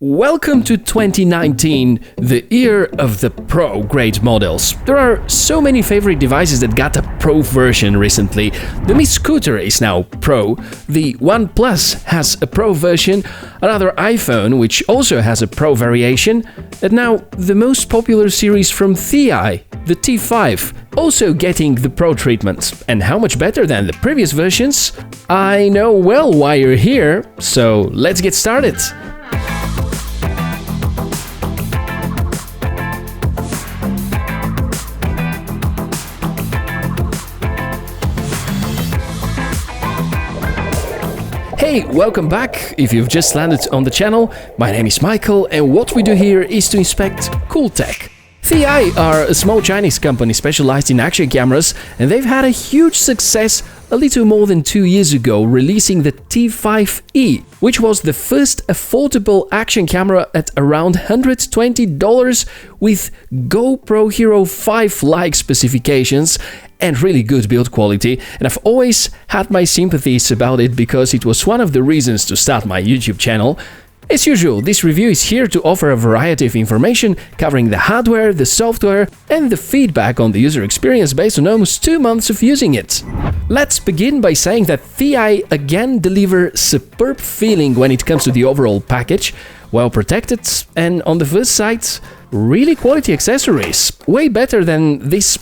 Welcome to 2019, the year of the Pro grade models. There are so many favorite devices that got a Pro version recently. The Mi Scooter is now Pro, the OnePlus has a Pro version, another iPhone which also has a Pro variation, and now the most popular series from ThiEye, the T5, also getting the Pro treatment. And how much better than the previous versions? I know well why you're here, so let's get started. Hey, welcome back! If you've just landed on the channel, my name is Michael and what we do here is to inspect cool tech. ThiEye are a small Chinese company specialized in action cameras, and they've had a huge success a little more than 2 years ago, releasing the T5e, which was the first affordable action camera at around $120 with GoPro Hero 5-like specifications and really good build quality, and I've always had my sympathies about it because it was one of the reasons to start my YouTube channel. As usual, this review is here to offer a variety of information covering the hardware, the software, and the feedback on the user experience based on almost 2 months of using it. Let's begin by saying that ThiEye again deliver superb feeling when it comes to the overall package, well protected, and on the first sight, really quality accessories. Way better than this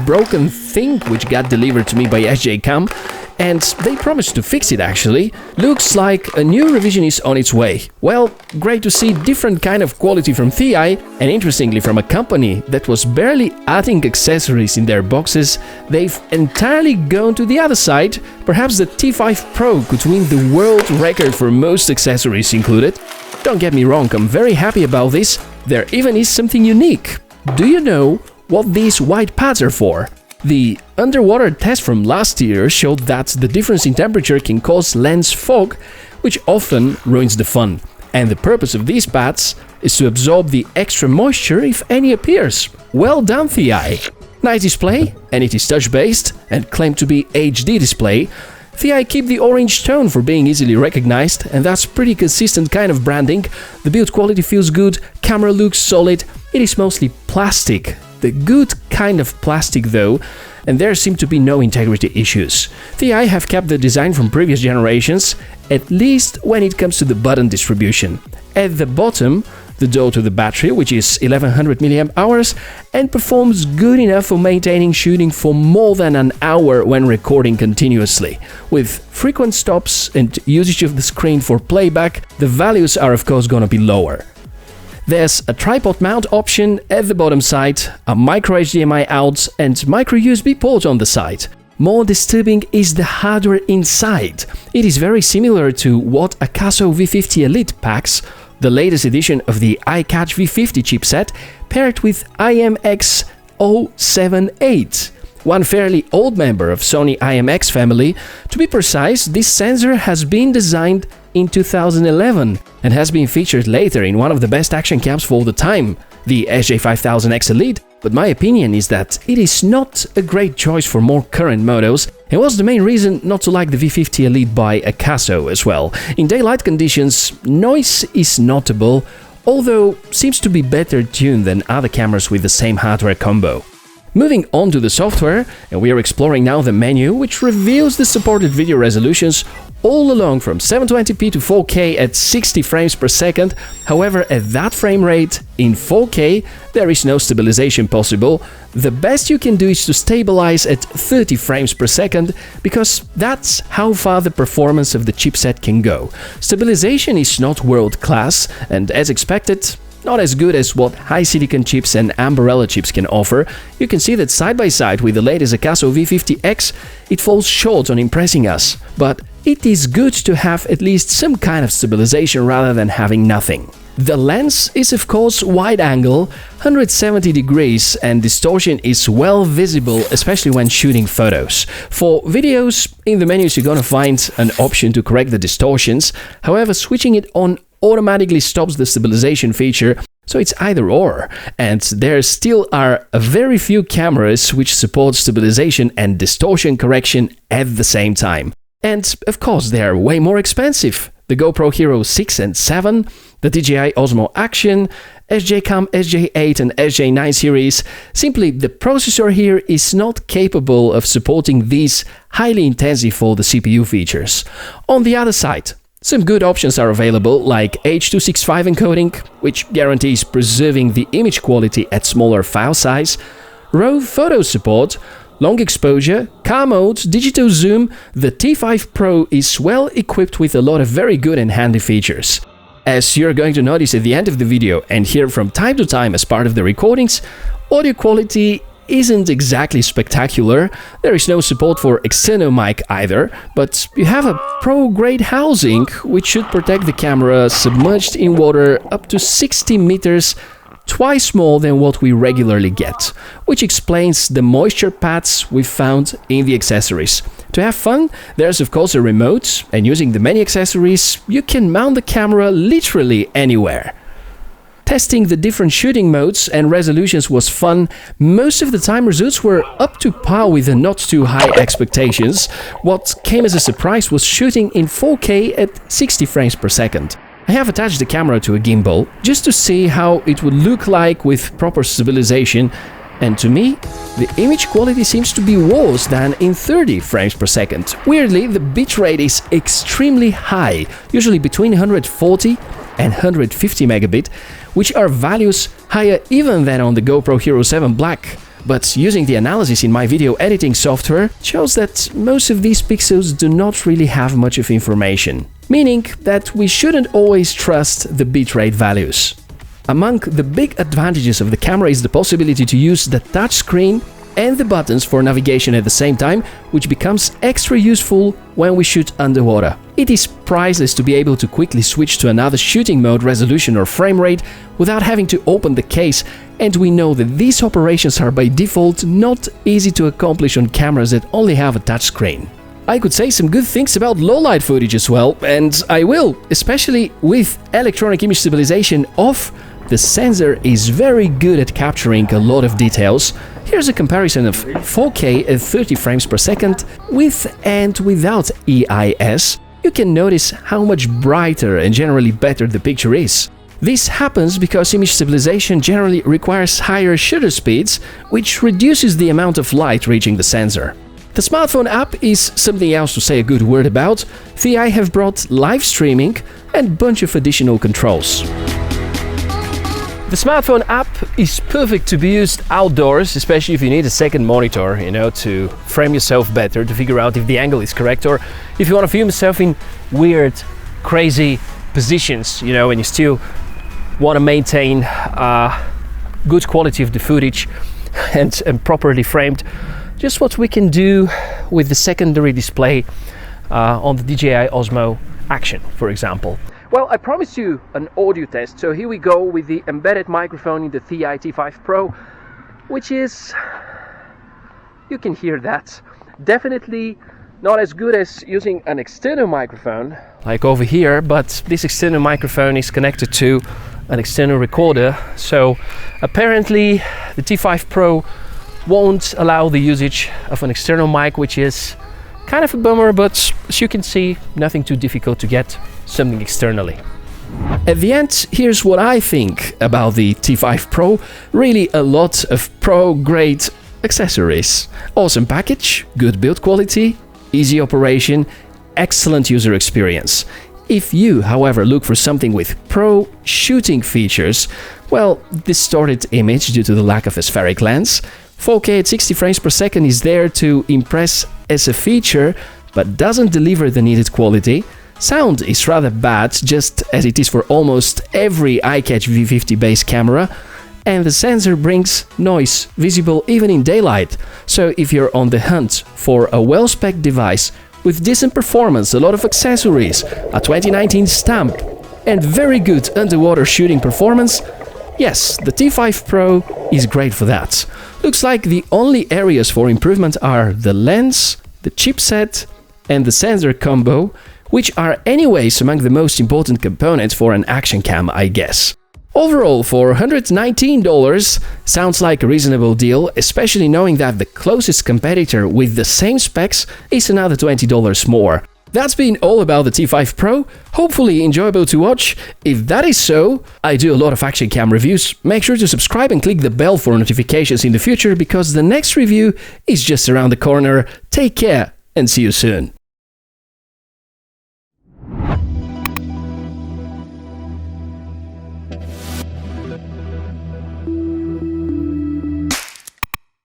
broken thing which got delivered to me by SJ5000X, and they promised to fix it actually. Looks like a new revision is on its way. Well, great to see different kind of quality from ThiEye, and interestingly from a company that was barely adding accessories in their boxes, they've entirely gone to the other side. Perhaps the T5 Pro could win the world record for most accessories included. Don't get me wrong, I'm very happy about this. There even is something unique. Do you know what these white pads are for? The underwater test from last year showed that the difference in temperature can cause lens fog, which often ruins the fun. And the purpose of these pads is to absorb the extra moisture if any appears. Well done, ThiEye! Nice display, and it is touch-based and claimed to be HD display. ThiEye keep the orange tone for being easily recognized, and that's pretty consistent kind of branding. The build quality feels good, camera looks solid, it is mostly plastic. The good kind of plastic though, and there seem to be no integrity issues. ThiEye have kept the design from previous generations, at least when it comes to the button distribution. At the bottom, the door to the battery, which is 1100 mAh and performs good enough for maintaining shooting for more than an hour when recording continuously. With frequent stops and usage of the screen for playback, the values are of course gonna be lower. There's a tripod mount option at the bottom side, a microHDMI out and microUSB port on the side. More disturbing is the hardware inside. It is very similar to what Akaso V50 Elite packs, the latest edition of the iCatch V50 chipset paired with IMX078, one fairly old member of Sony IMX family. To be precise, this sensor has been designed in 2011 and has been featured later in one of the best action cams for all the time, the SJ5000X Elite, but my opinion is that it is not a great choice for more current models, and was the main reason not to like the V50 Elite by Akaso as well. In daylight conditions, noise is notable, although seems to be better tuned than other cameras with the same hardware combo. Moving on to the software, and we are exploring now the menu, which reveals the supported video resolutions all along from 720p to 4K at 60 frames per second. However, at that frame rate, in 4K, there is no stabilization possible. The best you can do is to stabilize at 30 frames per second, because that's how far the performance of the chipset can go. Stabilization is not world-class, and as expected, not as good as what high silicon chips and Ambarella chips can offer. You can see that side by side with the latest Akaso V50X, it falls short on impressing us, but it is good to have at least some kind of stabilization rather than having nothing. The lens is of course wide angle, 170 degrees, and distortion is well visible, especially when shooting photos. For videos, in the menus you're gonna find an option to correct the distortions. However, switching it on automatically stops the stabilization feature, so it's either or, and there still are very few cameras which support stabilization and distortion correction at the same time. And of course they are way more expensive. the GoPro Hero 6 and 7, the DJI Osmo Action, SJcam SJ8 and SJ9 series. Simply, the processor here is not capable of supporting these highly intensive for the CPU features. On the other side, some good options are available, like H.265 encoding, which guarantees preserving the image quality at smaller file size, RAW photo support, long exposure, car mode, digital zoom. The T5 Pro is well equipped with a lot of very good and handy features. As you're going to notice at the end of the video and hear from time to time as part of the recordings, audio quality isn't exactly spectacular. There is no support for external mic either, but you have a pro-grade housing which should protect the camera submerged in water up to 60 meters, twice more than what we regularly get, which explains the moisture pads we found in the accessories. To have fun, there's of course a remote, and using the many accessories, you can mount the camera literally anywhere. Testing the different shooting modes and resolutions was fun. Most of the time results were up to par with the not too high expectations. What came as a surprise was shooting in 4K at 60 frames per second. I have attached the camera to a gimbal just to see how it would look like with proper stabilization, and to me, the image quality seems to be worse than in 30 frames per second. Weirdly, the bitrate is extremely high, usually between 140 and 150 megabit, which are values higher even than on the GoPro Hero 7 Black. But using the analysis in my video editing software shows that most of these pixels do not really have much of information, meaning that we shouldn't always trust the bitrate values. Among the big advantages of the camera is the possibility to use the touchscreen and the buttons for navigation at the same time, which becomes extra useful when we shoot underwater. It is priceless to be able to quickly switch to another shooting mode, resolution or frame rate without having to open the case, and we know that these operations are by default not easy to accomplish on cameras that only have a touchscreen. I could say some good things about low-light footage as well, and I will, especially with electronic image stabilization off. The sensor is very good at capturing a lot of details. Here's a comparison of 4K at 30 frames per second with and without EIS. You can notice how much brighter and generally better the picture is. This happens because image stabilization generally requires higher shutter speeds, which reduces the amount of light reaching the sensor. The smartphone app is something else to say a good word about. ThiEye have brought live streaming and a bunch of additional controls. The smartphone app is perfect to be used outdoors, especially if you need a second monitor, to frame yourself better, to figure out if the angle is correct, or if you want to film yourself in weird, crazy positions, and you still want to maintain good quality of the footage and properly framed. Just what we can do with the secondary display on the DJI Osmo Action, for example. Well, I promised you an audio test, so here we go with the embedded microphone in the ThiEye T5 Pro, which is, you can hear that, definitely not as good as using an external microphone, like over here, but this external microphone is connected to an external recorder, so apparently the T5 Pro won't allow the usage of an external mic, which is kind of a bummer, but as you can see, nothing too difficult to get something externally. At the end, here's what I think about the T5 Pro. Really a lot of pro-grade accessories. Awesome package, good build quality, easy operation, excellent user experience. If you, however, look for something with pro shooting features, well, distorted image due to the lack of a spheric lens, 4K at 60 frames per second is there to impress as a feature, but doesn't deliver the needed quality. Sound is rather bad, just as it is for almost every iCatch V50 base camera, and the sensor brings noise visible even in daylight. So if you're on the hunt for a well-spec'd device with decent performance, a lot of accessories, a 2019 stamp, and very good underwater shooting performance, yes, the T5 Pro is great for that. Looks like the only areas for improvement are the lens, the chipset, and the sensor combo, which are anyways among the most important components for an action cam, I guess. Overall, for $119, sounds like a reasonable deal, especially knowing that the closest competitor with the same specs is another $20 more. That's been all about the T5 Pro. Hopefully enjoyable to watch. If that is so, I do a lot of action cam reviews. Make sure to subscribe and click the bell for notifications in the future because the next review is just around the corner. Take care and see you soon.